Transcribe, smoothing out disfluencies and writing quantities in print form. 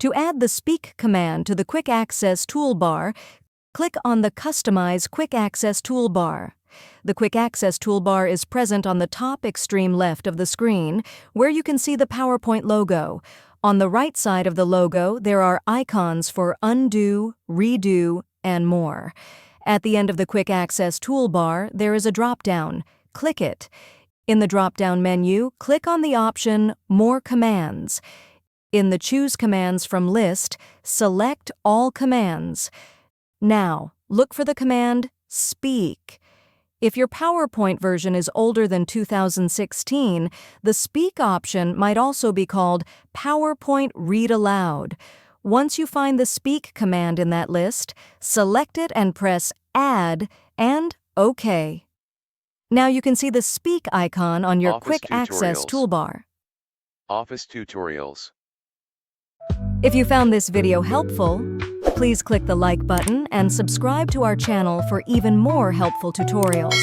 To add the Speak command to the Quick Access toolbar, click on the Customize Quick Access toolbar. The Quick Access toolbar is present on the top extreme left of the screen, where you can see the PowerPoint logo. On the right side of the logo, there are icons for undo, redo, and more. At the end of the Quick Access toolbar, there is a drop-down. Click it. In the drop-down menu, click on the option More Commands. In the Choose Commands from list, select All Commands. Now, look for the command Speak. If your PowerPoint version is older than 2016, the Speak option might also be called PowerPoint Read Aloud. Once you find the Speak command in that list, select it and press Add and OK. Now you can see the Speak icon on your Quick Access toolbar. Office tutorials. If you found this video helpful, please click the like button and subscribe to our channel for even more helpful tutorials.